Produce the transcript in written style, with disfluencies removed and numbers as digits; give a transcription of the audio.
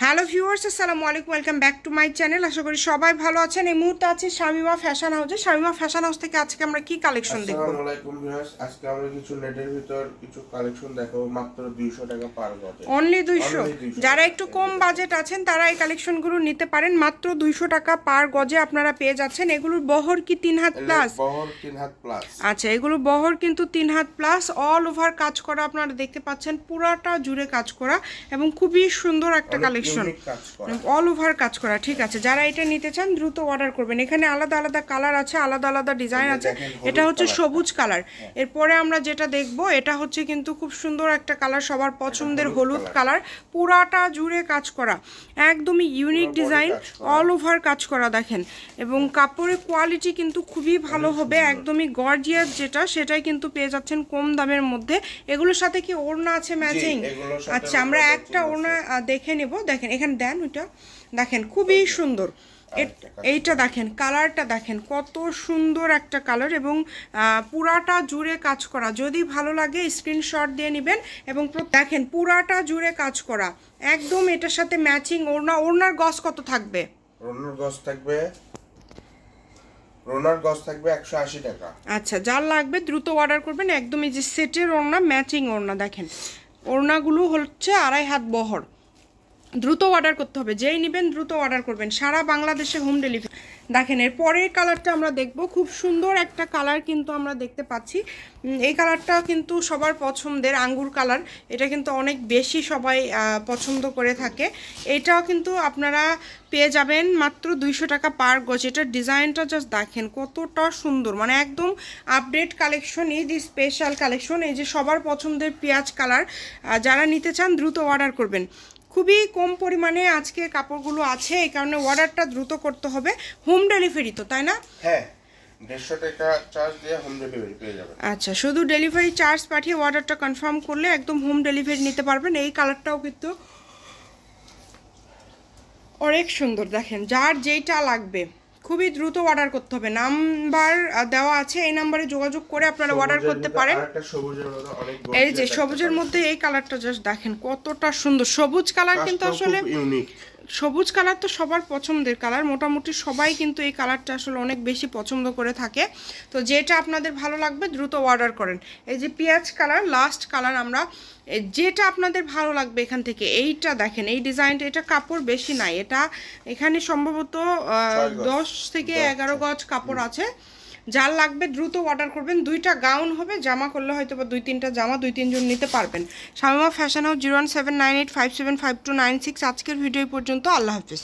Hello viewers, আসসালামু আলাইকুম, welcome back to my channel. আশা করি সবাই ভালো আছেন। এই মুহূর্তে আছে শামিমা ফ্যাশন হাউসে। শামিমা ফ্যাশন হাউস থেকে আজকে আমরা কি কালেকশন দেখব? আসসালামু আলাইকুম ভিউয়ার্স, আজকে আমরা কিছু নেটের ভিতর কিছু কালেকশন দেখাবো মাত্র 200 টাকা পার গজে। অনলি 200। যারা একটু কম বাজেট আছেন তারা এই কালেকশনগুলো নিতে পারেন। মাত্র 200 টাকা পার গজে আপনারা পেয়ে যাচ্ছেন। এগুলোর বহর কি 3 হাত প্লাস? বহর 3 হাত প্লাস। আচ্ছা, এগুলো বহর কিন্তু 3 হাত প্লাস, অল ওভার কাজ করা। আপনারা দেখতে পাচ্ছেন পুরাটা জুড়ে কাজ করা এবং খুবই সুন্দর একটা কালেকশন, অল ওভার কাজ করা। ঠিক আছে, যারা এটা নিতে চান দ্রুত অর্ডার করবেন। এখানে আলাদা আলাদা কালার আছে, আলাদা আলাদা ডিজাইন আছে। এটা হচ্ছে সবুজ কালার। এরপরে আমরা যেটা দেখব এটা হচ্ছে কিন্তু খুব সুন্দর একটা কালার, সবার পছন্দের হলুদ কালার। পুরাটা জুড়ে কাজ করা, একদমই ইউনিক ডিজাইন, অল ওভার কাজ করা দেখেন। এবং কাপড়ের কোয়ালিটি কিন্তু খুবই ভালো হবে, একদমই গর্জিয়াস যেটা সেটাই কিন্তু পেয়ে যাচ্ছেন কম দামের মধ্যে। এগুলোর সাথে কি ওড়না আছে ম্যাচিং? আচ্ছা, আমরা একটা ওড়না দেখে নেব। দেখেন এখানে দেন, ওইটা দেখেন খুবই সুন্দর। এইটা দেখেন, কালারটা দেখেন কত সুন্দর একটা কালার এবং পুরাটা জুড়ে কাজ করা। যদি ভালো লাগে স্ক্রিনশট দিয়ে নেবেন। এবং দেখেন পুরাটা জুড়ে কাজ করা একদম, এটার সাথে ম্যাচিং ওড়না। ওড়নার গজ কত থাকবে? ওড়নার গজ থাকবে 180 টাকা। আচ্ছা, যার লাগবে দ্রুত অর্ডার করবেন। একদম এই যে সেটের ওড়না, ম্যাচিং ওড়না দেখেন। ওড়নাগুলো হচ্ছে 2.5 হাত বহর। দ্রুত অর্ডার করতে হবে, যেই নেবেন দ্রুত অর্ডার করবেন। সারা বাংলাদেশে হোম ডেলিভারি। দেখেন এর পরের কালারটা আমরা দেখব, খুব সুন্দর একটা কালার কিন্তু আমরা দেখতে পাচ্ছি। এই কালারটা কিন্তু সবার পছন্দের, আঙ্গুর কালার। এটা কিন্তু অনেক বেশি সবাই পছন্দ করে থাকে। এটাও কিন্তু আপনারা পেয়ে যাবেন মাত্র 200 টাকা পার গজ। এটার ডিজাইনটা জাস্ট দেখেন কতটা সুন্দর, মানে একদম update collection, Eid special collection. এই যে সবার পছন্দের পেঁয়াজ কালার, যারা নিতে চান দ্রুত অর্ডার করবেন। খুবই কম পরিমাণে আজকে কাপড়গুলো আছে, এই কারণে অর্ডারটা দ্রুত করতে হবে। হোম ডেলিভারি তো, তাই না? হ্যাঁ, 150 টাকা চার্জ দিয়ে হোম ডেলিভারি পেয়ে যাবেন। আচ্ছা, শুধু ডেলিভারি চার্জ পাঠিয়ে অর্ডারটা কনফার্ম করলে একদম হোম ডেলিভারি নিতে পারবেন। এই কালারটাও কিন্তু অনেক সুন্দর দেখেন। যার যেইটা লাগবে খুবই দ্রুত অর্ডার করতে হবে। নাম্বার দেওয়া আছে, এই নাম্বারে যোগাযোগ করে আপনারা অর্ডার করতে পারেন। এই যে সবুজের মধ্যে এই কালারটা জাস্ট দেখেন কতটা সুন্দর। সবুজ কালার কিন্তু আসলে সবুজ কালার তো সবার পছন্দের কালার, মোটামুটি সবাই কিন্তু এই কালারটা আসলে অনেক বেশি পছন্দ করে থাকে। তো যেটা আপনাদের ভালো লাগবে দ্রুত অর্ডার করেন। এই যে পেঁয়াজ কালার, লাস্ট কালার। আমরা যেটা আপনাদের ভালো লাগবে এখান থেকে, এইটা দেখেন, এই ডিজাইনটা। এটা কাপড় বেশি নাই, এটা এখানে সম্ভবত 10 থেকে 11 গজ কাপড় আছে। যার লাগবে দ্রুত অর্ডার করবেন। 2টা গাউন হবে, জামা করলে হয়তো বা 2-3টা জামা 2-3 জন নিতে পারবেন। Shamima fashion house 01798575296। আজকের ভিডিও পর্যন্ত। আল্লাহ হাফিজ।